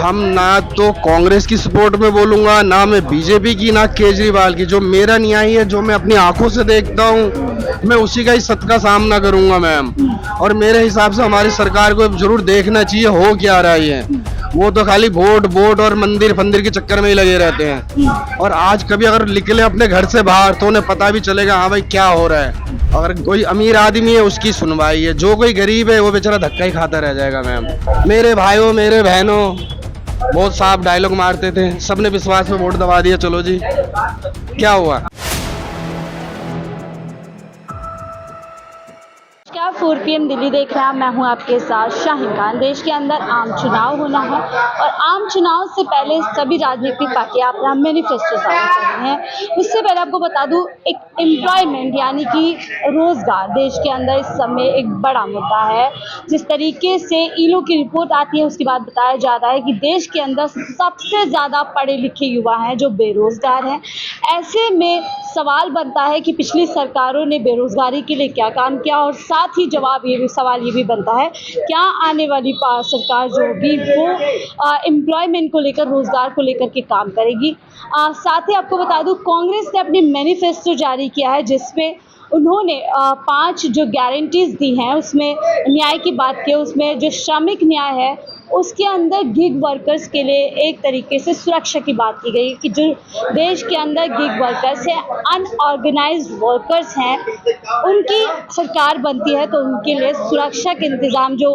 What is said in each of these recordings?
हम ना तो कांग्रेस की सपोर्ट में बोलूंगा, ना मैं बीजेपी की, ना केजरीवाल की। जो मेरा न्याय है, जो मैं अपनी आंखों से देखता हूँ, मैं उसी का ही सत्य का सामना करूंगा मैम। और मेरे हिसाब से हमारी सरकार को जरूर देखना चाहिए हो क्या रहा है। वो तो खाली वोट वोट और मंदिर फंदिर के चक्कर में ही लगे रहते हैं। और आज कभी अगर निकले अपने घर से बाहर तो उन्हें पता भी चलेगा हाँ भाई क्या हो रहा है। अगर कोई अमीर आदमी है उसकी सुनवाई है, जो कोई गरीब है वो बेचारा धक्का ही खाता रह जाएगा मैम। मेरे भाइयों मेरे बहनों बहुत साफ डायलॉग मारते थे, सबने विश्वास में वोट दबा दिया, चलो जी क्या हुआ। क्या 4 PM दिल्ली देख रहे हैं, मैं हूं आपके साथ शाहीन खान। देश के अंदर आम चुनाव होना है और आम चुनाव से पहले सभी राजनीतिक पार्टियां अपना मैनिफेस्टो जारी कर रही हैं। उससे पहले आपको बता दूं, एक एम्प्लॉयमेंट यानी कि रोजगार देश के अंदर इस समय एक बड़ा मुद्दा है। जिस तरीके से ईलो की रिपोर्ट आती है उसके बाद बताया जा रहा है कि देश के अंदर सबसे ज़्यादा पढ़े लिखे युवा हैं जो बेरोजगार हैं। ऐसे में सवाल बनता है कि पिछली सरकारों ने बेरोजगारी के लिए क्या काम किया, और साथ ही सवाल ये भी बनता है क्या आने वाली सरकार जो होगी वो एम्प्लॉयमेंट को लेकर, रोजगार को लेकर के काम करेगी। साथ ही आपको बता दूं, कांग्रेस ने अपनी मैनिफेस्टो जारी किया है जिसपे उन्होंने 5 जो गारंटीज दी हैं उसमें न्याय की बात की है। उसमें जो श्रमिक न्याय है उसके अंदर गिग वर्कर्स के लिए एक तरीके से सुरक्षा की बात की गई कि जो देश के अंदर गिग वर्कर्स हैं, अनऑर्गेनाइज्ड वर्कर्स हैं, उनकी सरकार बनती है तो उनके लिए सुरक्षा के इंतज़ाम, जो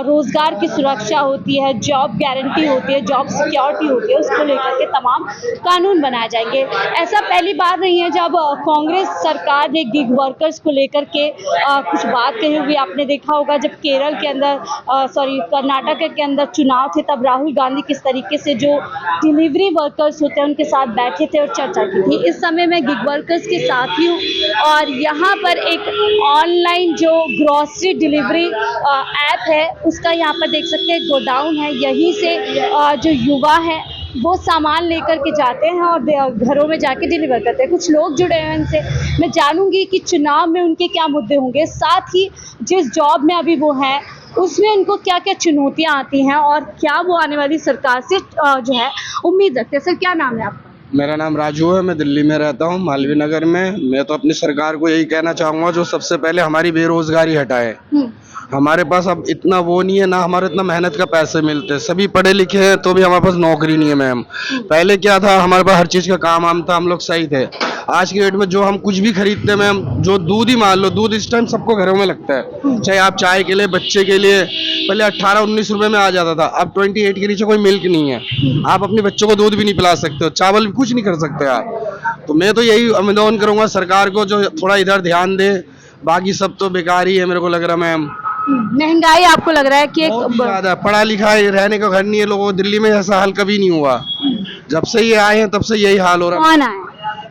रोज़गार की सुरक्षा होती है, जॉब गारंटी होती है, जॉब सिक्योरिटी होती है, उसको लेकर के तमाम कानून बनाए जाएंगे। ऐसा पहली बार नहीं है जब कांग्रेस सरकार ने गिग वर्कर्स को लेकर के कुछ बात कही हुई। आपने देखा होगा जब केरल के अंदर कर्नाटक के अंदर चुनाव थे तब राहुल गांधी किस तरीके से जो डिलीवरी वर्कर्स होते हैं उनके साथ बैठे थे और चर्चा की थी। इस समय मैं गिग वर्कर्स के साथ ही हूँ और यहाँ पर एक ऑनलाइन जो ग्रॉसरी डिलीवरी ऐप है उसका यहाँ पर देख सकते हैं गोडाउन है। यहीं से जो युवा है वो सामान लेकर के जाते हैं और घरों में जाके डिलीवर करते हैं। कुछ लोग जुड़े हैं इनसे, मैं जानूंगी कि चुनाव में उनके क्या मुद्दे होंगे, साथ ही जिस जॉब में अभी वो हैं उसमें उनको क्या क्या चुनौतियां आती हैं और क्या वो आने वाली सरकार से जो है उम्मीद रखते हैं। सर क्या नाम है आपका? मेरा नाम राजू है, मैं दिल्ली में रहता हूँ, मालवीय नगर में। मैं तो अपनी सरकार को यही कहना चाहूँगा जो सबसे पहले हमारी बेरोजगारी हटाए। हमारे पास अब इतना वो नहीं है, ना हमारे इतना मेहनत का पैसे मिलते, सभी पढ़े लिखे हैं तो भी हमारे पास नौकरी नहीं है मैम। पहले क्या था, हमारे पास हर चीज़ का काम आम था, हम लोग सही थे। आज के डेट में जो हम कुछ भी खरीदते मैम, जो दूध ही मान लो, दूध इस टाइम सबको घरों में लगता है, चाहे आप चाय के लिए, बच्चे के लिए। पहले 18-19 रुपए में आ जाता था, अब 28 के नीचे कोई मिल्क नहीं है। आप अपने बच्चों को दूध भी नहीं पिला सकते हो, चावल भी कुछ नहीं कर सकते आप। तो मैं तो यही आवेदन करूँगा सरकार को जो थोड़ा इधर ध्यान दे, बाकी सब तो बेकार ही है मेरे को लग रहा मैम। महंगाई आपको लग रहा है कि बहुत ज्यादा, पढ़ा लिखा रहने का घर नहीं है लोगों को। दिल्ली में ऐसा हाल कभी नहीं हुआ, जब से ये आए हैं तब से यही हाल हो रहा है। कौन आए?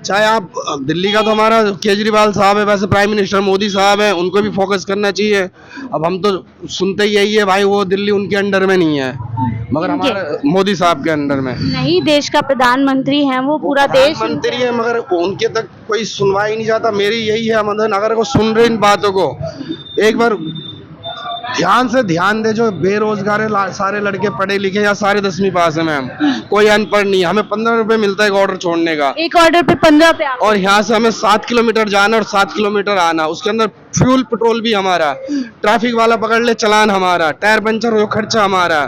चाहे आप दिल्ली का तो हमारा केजरीवाल साहब है, वैसे प्राइम मिनिस्टर मोदी साहब है, उनको भी फोकस करना चाहिए। अब हम तो सुनते ही यही है भाई वो दिल्ली उनके अंडर में नहीं है, मगर हमारा मोदी साहब के अंडर में नहीं, देश का प्रधानमंत्री है वो, पूरा देश मंत्री है, मगर उनके तक कोई सुनवाई नहीं जाता। मेरी यही है मदन, अगर वो सुन रहे इन बातों को एक बार ध्यान से ध्यान दे। जो बेरोजगार है सारे लड़के पढ़े लिखे या सारे 10वीं पास है मैम, कोई अनपढ़ नहीं। हमें 15 रुपए मिलता है एक ऑर्डर छोड़ने का, एक ऑर्डर पे 15 रुपए। और यहाँ से हमें 7 किलोमीटर जाना और 7 किलोमीटर आना, उसके अंदर फ्यूल पेट्रोल भी हमारा, ट्रैफिक वाला पकड़ ले चलान हमारा, टायर पंचर हो खर्चा हमारा।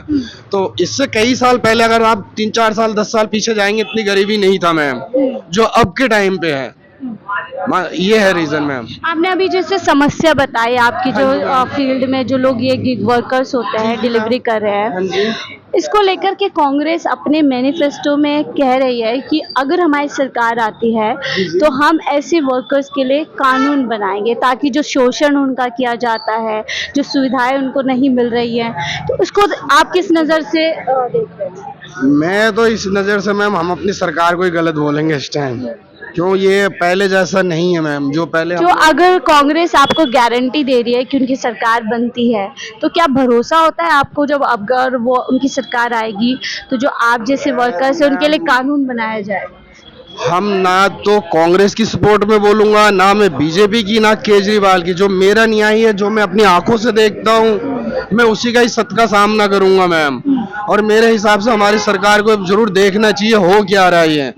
तो इससे कई साल पहले अगर आप 3-4 साल 10 साल पीछे जाएंगे इतनी गरीबी नहीं था मैम जो अब के टाइम पे है। ये है रीजन मैम। आपने अभी जैसे समस्या बताई आपकी जो फील्ड में जो लोग ये गिग वर्कर्स होते हैं, डिलीवरी कर रहे हैं, इसको लेकर के कांग्रेस अपने मैनिफेस्टो में कह रही है कि अगर हमारी सरकार आती है तो हम ऐसे वर्कर्स के लिए कानून बनाएंगे ताकि जो शोषण उनका किया जाता है, जो सुविधाएं उनको नहीं मिल रही हैं, तो उसको आप किस नज़र से देख रहे हैं? मैं तो इस नज़र से मैम हम अपनी सरकार को ही गलत बोलेंगे इस टाइम, क्यों ये पहले जैसा नहीं है मैम। जो पहले जो अगर कांग्रेस आपको गारंटी दे रही है कि उनकी सरकार बनती है तो क्या भरोसा होता है आपको जब अगर वो उनकी सरकार आएगी तो जो आप जैसे वर्कर्स हैं उनके लिए कानून बनाया जाए? हम ना तो कांग्रेस की सपोर्ट में बोलूंगा, ना मैं बीजेपी की, ना केजरीवाल की। जो मेरा न्याय है, जो मैं अपनी आंखों से देखता हूँ, मैं उसी का ही सत्य का सामना करूंगा मैम। और मेरे हिसाब से हमारी सरकार को जरूर देखना चाहिए हो क्या रहा है ये।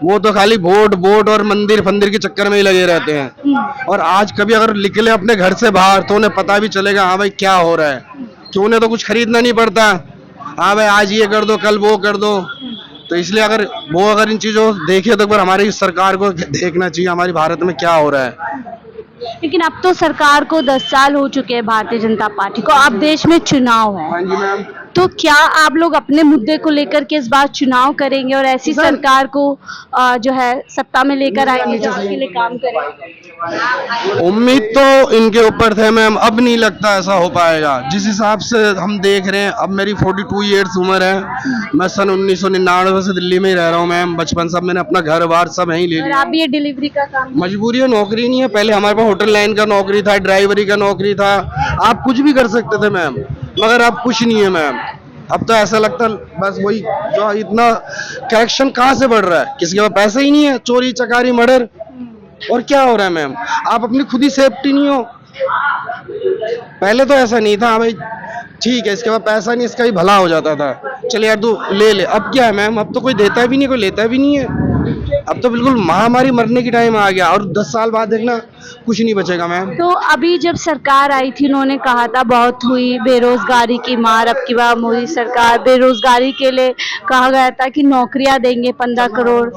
वो तो खाली वोट और मंदिर फंदिर के चक्कर में ही लगे रहते हैं। और आज कभी अगर निकले अपने घर से बाहर तो उन्हें पता भी चलेगा हाँ भाई क्या हो रहा है, कि उन्हें तो कुछ खरीदना नहीं पड़ता। हाँ भाई आज ये कर दो कल वो कर दो। तो इसलिए अगर इन चीजों को देखे तो एक बार हमारी सरकार को देखना चाहिए हमारी भारत में क्या हो रहा है। लेकिन अब तो सरकार को 10 साल हो चुके हैं भारतीय जनता पार्टी को, अब देश में चुनाव है, हाँ जी मैम। तो क्या आप लोग अपने मुद्दे को लेकर के इस बार चुनाव करेंगे और ऐसी सरकार को जो है सत्ता में लेकर आएंगे जो आपके लिए काम करे? उम्मीद तो इनके ऊपर थे मैम, अब नहीं लगता ऐसा हो पाएगा। जिस हिसाब से हम देख रहे हैं, अब मेरी 42 ईयर्स उम्र है, मैं सन 1999 से दिल्ली में ही रह रहा हूँ मैम। बचपन सब मैंने अपना घर बार सब यहीं ले और लिया। आप ये डिलीवरी का काम, मजबूरी है, नौकरी नहीं है। पहले हमारे पास होटल लाइन का नौकरी था, ड्राइवरी का नौकरी था, आप कुछ भी कर सकते थे मैम, मगर अब कुछ नहीं है मैम। अब तो ऐसा लगता बस वही जो इतना करप्शन कहाँ से बढ़ रहा है, किसी के पास पैसे ही नहीं है, चोरी चकारी मर्डर। और क्या हो रहा है मैम, आप अपनी खुद ही सेफ्टी नहीं हो। पहले तो ऐसा नहीं था, हाँ भाई ठीक है इसके पास पैसा नहीं, इसका ही भला हो जाता था, चले यार तू ले ले। अब क्या है मैम, अब तो कोई देता भी नहीं, कोई लेता भी नहीं है। अब तो बिल्कुल महामारी मरने की टाइम आ गया, और 10 साल बाद देखना कुछ नहीं बचेगा मैम। तो अभी जब सरकार आई थी उन्होंने कहा था बहुत हुई बेरोजगारी की मार, अब की बार मोदी सरकार बेरोजगारी के लिए कहा गया था कि नौकरियां देंगे 15 करोड़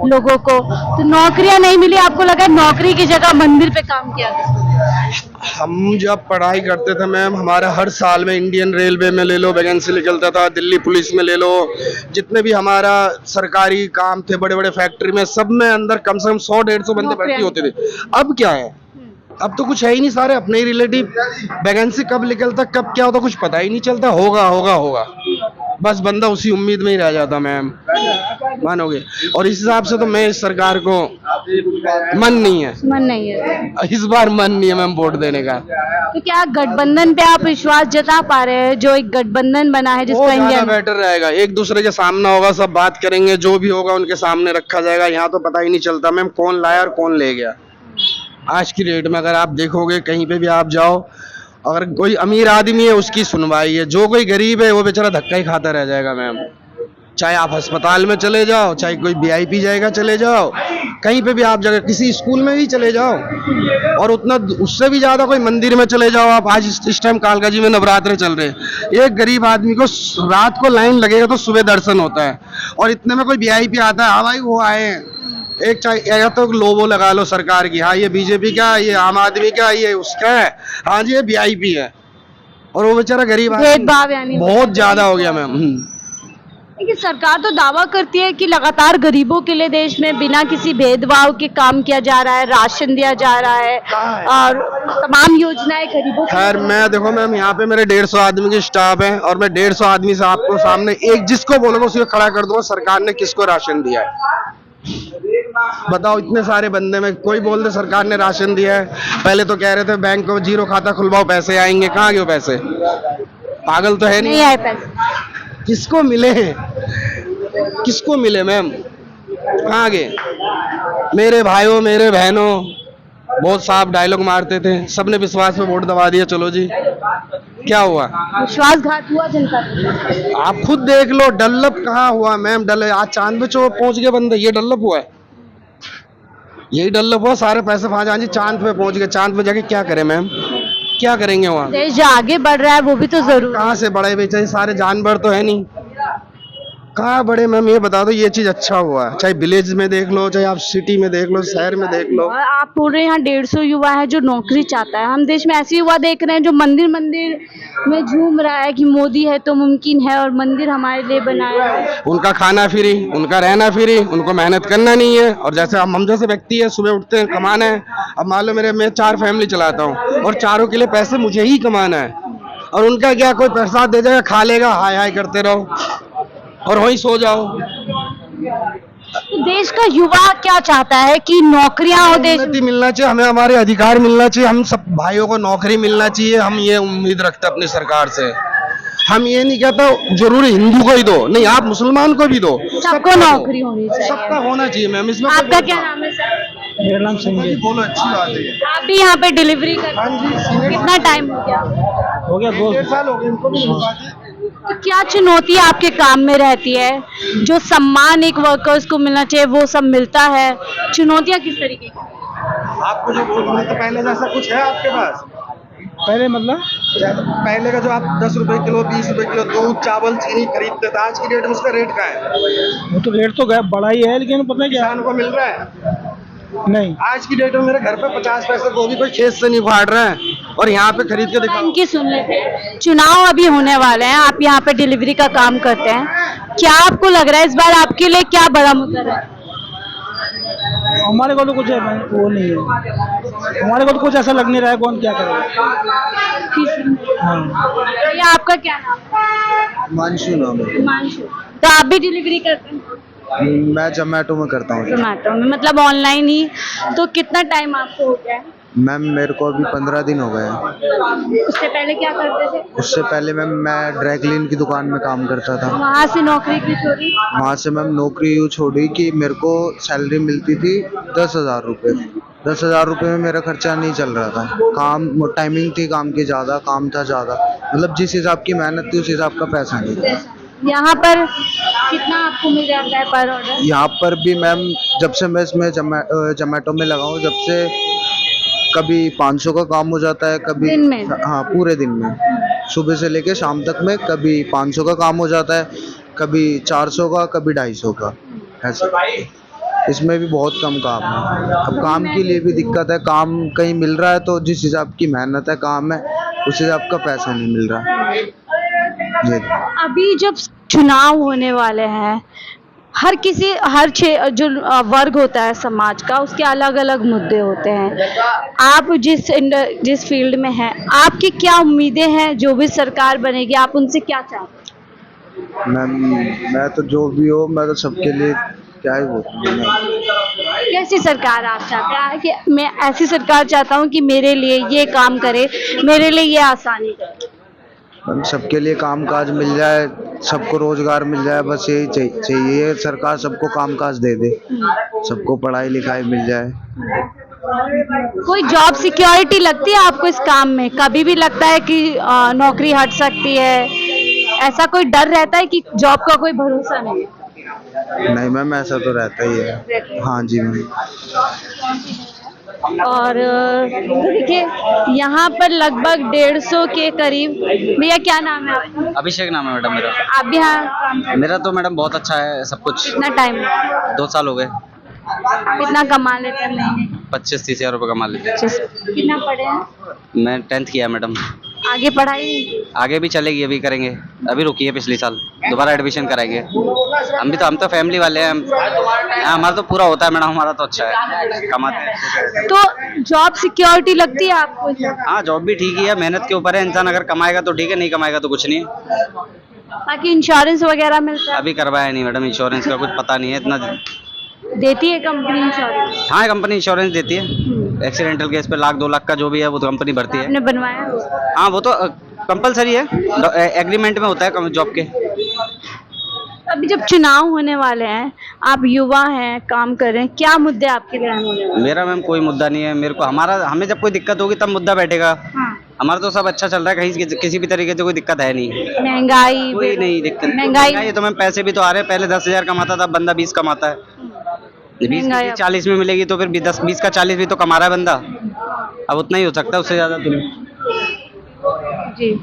लोगों को, तो नौकरियां नहीं मिली। आपको लगा नौकरी की जगह मंदिर पे काम किया गया? हम जब पढ़ाई करते थे मैम, हमारा हर साल में इंडियन रेलवे में ले लो वैकेंसी निकलता था, दिल्ली पुलिस में ले लो, जितने भी हमारा सरकारी काम थे बड़े बड़े फैक्ट्री में, सब में अंदर कम से कम 100-150 बंदे भर्ती होते थे। अब क्या है, अब तो कुछ है ही नहीं, सारे अपने ही रिलेटिव। वैकेंसी कब निकलता कब क्या होता कुछ पता ही नहीं चलता, होगा होगा होगा, बस बंदा उसी उम्मीद में ही रह जाता मैम, मानोगे। और इस हिसाब से तो मैं इस सरकार को मन नहीं है इस बार मन नहीं है मैम वोट देने का। तो क्या गठबंधन पे आप विश्वास जता पा रहे हैं, जो एक गठबंधन बना है जिसका इंडिया बेटर रहेगा, एक दूसरे के सामना होगा, सब बात करेंगे, जो भी होगा उनके सामने रखा जाएगा। यहाँ तो पता ही नहीं चलता मैम कौन लाया और कौन ले गया। आज की डेट में अगर आप देखोगे कहीं पे भी आप जाओ, अगर कोई अमीर आदमी है उसकी सुनवाई है, जो कोई गरीब है वो बेचारा धक्का ही खाता रह जाएगा मैम। चाहे आप अस्पताल में चले जाओ, चाहे कोई VIP जाएगा चले जाओ, कहीं पे भी आप जगह, किसी स्कूल में भी चले जाओ, और उतना उससे भी ज्यादा कोई मंदिर में चले जाओ आप। आज इस टाइम कालका जी में नवरात्र चल रहे हैं, एक गरीब आदमी को रात को लाइन लगेगा तो सुबह दर्शन होता है, और इतने में कोई VIP आता है, हाँ भाई वो आए हैं, एक चाहे तो लोगो लगा लो सरकार की, हाँ ये BJP का, ये आम आदमी का, ये उसका है, हाँ जी ये VIP है, और वो बेचारा गरीब आदमी बहुत ज्यादा हो गया मैम। देखिए सरकार तो दावा करती है कि लगातार गरीबों के लिए देश में बिना किसी भेदभाव के काम किया जा रहा है, राशन दिया जा रहा है और तमाम योजनाएं गरीबों। खैर मैं देखो मैम, यहाँ पे मेरे 150 आदमी की स्टाफ है, और मैं 150 आदमी से आपको सामने एक जिसको बोलोगे उसको खड़ा कर दूंगा सरकार ने किसको राशन दिया है। बताओ, इतने सारे बंदे में कोई बोल दे सरकार ने राशन दिया है। पहले तो कह रहे थे बैंक को जीरो खाता खुलवाओ पैसे आएंगे, कहाँ गए पैसे? पागल तो है नहीं आए पैसे, किसको मिले हैं, किसको मिले मैम, कहाँ गए? मेरे भाइयों मेरे बहनों बहुत साफ डायलॉग मारते थे, सबने विश्वास पे वोट दबा दिया, चलो जी क्या हुआ? विश्वासघात हुआ जनता को। आप खुद देख लो, डेवलप कहाँ हुआ मैम? आज चांद पे पहुंच गए बंदे, ये डेवलप हुआ है? यही डेवलप हुआ? सारे पैसे वहां जी चांद पे पहुंच गए, चांद पे जाके क्या करें मैम, क्या करेंगे वहाँ? देश जो आगे बढ़ रहा है वो भी तो जरूर, कहाँ से बढ़े बेचारे, सारे जानवर तो है नहीं, कहाँ बड़े मैम ये बता दो। ये चीज अच्छा हुआ है, चाहे विलेज में देख लो, चाहे आप सिटी में देख लो, शहर में देख लो। आप बोल रहे हैं यहाँ 150 युवा है जो नौकरी चाहता है, हम देश में ऐसे युवा देख रहे हैं जो मंदिर मंदिर में झूम रहा है कि मोदी है तो मुमकिन है और मंदिर हमारे लिए बनाया है। उनका खाना फ्री, उनका रहना फ्री, उनको मेहनत करना नहीं है। और जैसे हम जैसे व्यक्ति है, सुबह उठते हैं कमाना है, अब मान लो मैं 4 फैमिली चलाता हूँ और चारों के लिए पैसे मुझे ही कमाना है, और उनका क्या, कोई प्रसाद दे जाएगा खा लेगा, हाय हाय करते रहो और वहीं सो जाओ। तो देश का युवा क्या चाहता है कि नौकरियां हो, देश उन्नति मिलना चाहिए, हमें हमारे अधिकार मिलना चाहिए, हम सब भाइयों को नौकरी मिलना चाहिए। हम ये उम्मीद रखते हैं अपनी सरकार से। हम ये नहीं कहता जरूर हिंदू को ही दो, नहीं आप मुसलमान को भी दो, सबको नौकरी होनी चाहिए, सबका होना चाहिए मैम। इसमें आपका क्या नाम है सर? मेरा नाम संजय। बोलो, अच्छी बात है। आप भी यहाँ पे डिलीवरी कर, हाँ जी, कितना टाइम हो गया? हो गया 2 साल हो गए इनको भी। तो क्या चुनौती आपके काम में रहती है? जो सम्मान एक वर्कर्स को मिलना चाहिए वो सब मिलता है, चुनौतियाँ किस तरीके की? आपको जो तो पहले जैसा कुछ है आपके पास? पहले मतलब पहले का जो आप 10 रुपए किलो 20 रुपए किलो दूध चावल चीनी खरीदते थे, आज की डेट में उसका रेट क्या है? वो तो रेट तो गया बड़ा ही है, लेकिन पता है क्या किसान को मिल रहा है? नहीं, आज की डेट में मेरे घर पे 50 पैसे गोभी कोई खेत से नहीं उखाड़ रहे हैं और यहाँ पे खरीद के दिखाओ। इनकी सुन लेते हैं। चुनाव अभी होने वाले हैं, आप यहाँ पे डिलीवरी का काम करते हैं, क्या आपको लग रहा है इस बार आपके लिए क्या बड़ा मुद्दा है? हमारे को तो कुछ वो नहीं है, हमारे को तो कुछ ऐसा लग नहीं रहा है, कौन क्या करेगा। हाँ, ये आपका क्या नाम है? मानसू नाम है। हिमांशु। तो आप भी डिलीवरी करते हैं? मैं जोमेटो में करता हूँ। जोमेटो में मतलब ऑनलाइन ही। तो कितना टाइम आपको हो गया है? मैम मेरे को अभी 15 दिन हो गए हैं। उससे पहले क्या करते थे? उससे पहले मैम मैं ड्राई क्लीन की दुकान में काम करता था। वहाँ से नौकरी की छोड़ी? वहाँ से मैम नौकरी यूँ छोड़ी कि मेरे को सैलरी मिलती थी 10,000 रुपये। 10,000 रुपये में मेरा खर्चा नहीं चल रहा था। काम टाइमिंग थी काम की ज़्यादा, काम था ज़्यादा, मतलब जिस हिसाब की मेहनत थी उस हिसाब का पैसा नहीं था। यहाँ पर कितना आपको मिल जाता है पर ऑर्डर? यहाँ पर भी मैम जब से मैं इसमें जोमेटो में लगा हूँ, जब से कभी 500 का काम हो जाता है, कभी दिन में? हाँ पूरे दिन में, सुबह से लेके शाम तक में कभी 500 का काम हो जाता है, कभी 400 का, कभी 250 का, ऐसे। इसमें भी बहुत कम काम है। अब काम के लिए भी दिक्कत है, काम कहीं मिल रहा है तो जिस हिसाब की मेहनत है काम है उस हिसाब का पैसा नहीं मिल रहा है। अभी जब चुनाव होने वाले हैं, हर जो वर्ग होता है समाज का, उसके अलग अलग मुद्दे होते हैं। आप जिस फील्ड में हैं, आपकी क्या उम्मीदें हैं? जो भी सरकार बनेगी आप उनसे क्या चाहते हैं? मैं तो जो भी हो, मैं तो सबके लिए क्या ही बोलूं। कैसी सरकार आप चाहते हैं? कि मैं ऐसी सरकार चाहता हूँ कि मेरे लिए ये काम करे, मेरे लिए ये आसानी करे। सबके लिए काम काज मिल जाए, सबको रोजगार मिल जाए, बस यही चाहिए। सरकार सबको काम काज दे दे, सबको पढ़ाई लिखाई मिल जाए। कोई जॉब सिक्योरिटी लगती है आपको इस काम में? कभी भी लगता है कि नौकरी हट सकती है? ऐसा कोई डर रहता है कि जॉब का कोई भरोसा नहीं है? नहीं मैम, ऐसा तो रहता ही है। हाँ जी मैम। और देखिए यहाँ पर लगभग 150 के करीब। भैया क्या नाम है आपका? अभिषेक नाम है मैडम मेरा। आप भी यहाँ काम करते हैं? मेरा तो मैडम बहुत अच्छा है सब कुछ। कितना टाइम? 2 साल हो गए। कितना कमा लेते हैं महीने? 25-30 हज़ार रुपये कमा लेते हैं। कितना पढ़े हैं? मैं 10th किया मैडम। आगे पढ़ाई? आगे भी चलेगी, अभी करेंगे। अभी रुकी है पिछले साल, दोबारा एडमिशन कराएंगे। हम तो फैमिली वाले हैं, हमारा तो पूरा होता है मैडम, हमारा तो अच्छा है, कमाते हैं। तो जॉब सिक्योरिटी लगती है आपको? हाँ जॉब भी ठीक ही है, मेहनत के ऊपर है। इंसान अगर कमाएगा तो ठीक है, नहीं कमाएगा तो कुछ नहीं है। बाकी इंश्योरेंस वगैरह मिलता है? अभी करवाया नहीं मैडम, इंश्योरेंस का कुछ पता नहीं है इतना। देती है कंपनी इंश्योरेंस? हाँ कंपनी इंश्योरेंस देती है। एक्सीडेंटल केस पे 1,00,000-2 लाख का जो भी है वो तो कंपनी भरती है। आपने बनवाया? हाँ वो तो कंपलसरी है, एग्रीमेंट में होता है जॉब के। अभी जब चुनाव होने वाले हैं, आप युवा हैं, काम कर रहे हैं, क्या मुद्दे आपके ध्यान होने वाले? मेरा मैम कोई मुद्दा नहीं है। मेरे को हमें जब कोई दिक्कत होगी तब मुद्दा बैठेगा। हाँ। हमारा तो सब अच्छा चल रहा है, कहीं किसी भी तरीके से कोई दिक्कत है नहीं। महंगाई? कोई नहीं दिक्कत। महंगाई तो मैम पैसे भी तो आ रहे हैं, पहले 10,000 कमाता था बंदा, 20 कमाता है। 20 की 40 में मिलेगी तो फिर 20 का 40 भी तो कमा रहा है बंदा। अब उतना ही हो सकता है, उससे ज्यादा तो नहीं। जी।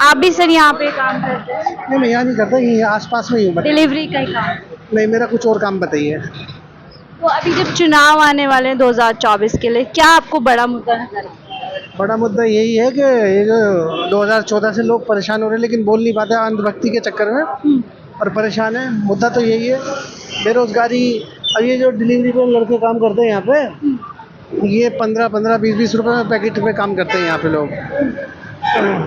आप भी सर यहाँ पे काम करते हैं? नहीं मैं यहाँ नहीं करता, ये आसपास में ही हूँ। डिलीवरी का ही काम? नहीं, मेरा कुछ और काम बताइए। तो अभी जब चुनाव आने वाले हैं 2024 के लिए, क्या आपको बड़ा मुद्दा नजर आता है? बड़ा मुद्दा यही है कि ये जो 2014 से लोग परेशान हो रहे हैं, लेकिन बोल नहीं पाते अंधभक्ति के चक्कर में, और परेशान है। मुद्दा तो यही है, बेरोजगारी। और ये जो डिलीवरी पे लड़के काम करते हैं यहाँ पे, ये 15-15, 20-20 रुपए में पैकेट पे काम करते हैं यहाँ पे लोग।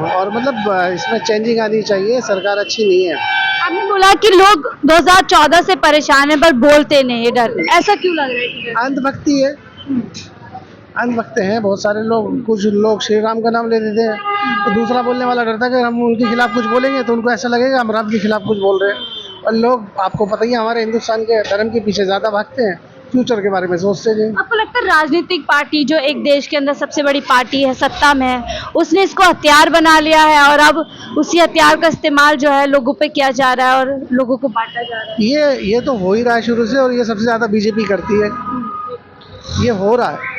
और मतलब इसमें चेंजिंग आनी चाहिए, सरकार अच्छी नहीं है। आपने बोला कि लोग 2014 से परेशान है पर बोलते नहीं है, डर। ऐसा क्यों लग रहा है? अंधभक्ति है, अंधभक्त हैं बहुत सारे लोग। कुछ लोग श्री राम का नाम ले देते हैं, तो दूसरा बोलने वाला डरता है कि हम उनके खिलाफ कुछ बोलेंगे तो उनको ऐसा लगेगा हम राम के खिलाफ कुछ बोल रहे हैं। और लोग, आपको पता ही है, हमारे हिंदुस्तान के धर्म के पीछे ज़्यादा भागते हैं, फ्यूचर के बारे में सोचते नहीं। आपको लगता है राजनीतिक पार्टी जो एक देश के अंदर सबसे बड़ी पार्टी है, सत्ता में है, उसने इसको हथियार बना लिया है और अब उसी हथियार का इस्तेमाल जो है लोगों पे किया जा रहा है और लोगों को बांटा जा रहा है? ये तो हो ही रहा है शुरू से, और ये सबसे ज़्यादा बीजेपी करती है, ये हो रहा है।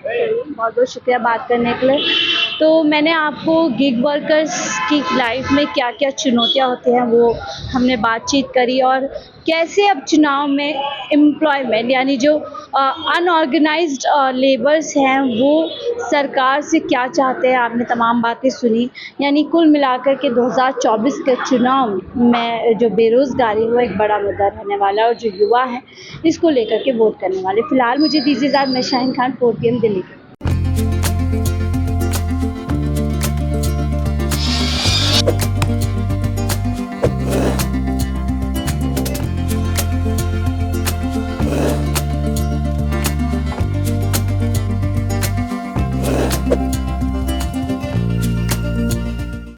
बहुत बहुत शुक्रिया बात करने के लिए। तो मैंने आपको गिग वर्कर्स की लाइफ में क्या क्या चुनौतियाँ होती हैं वो हमने बातचीत करी, और कैसे अब चुनाव में एम्प्लॉयमेंट यानी जो अनऑर्गेनाइज्ड लेबर्स हैं वो सरकार से क्या चाहते हैं, आपने तमाम बातें सुनी। यानी कुल मिलाकर के 2024 के चुनाव में जो बेरोज़गारी है वो एक बड़ा मुद्दा रहने वाला है और जो युवा हैं इसको लेकर के वोट करने वाले। फ़िलहाल मुझे दीजिए इजाज़त, मैं शाहीन खान, 4 PM दिल्ली।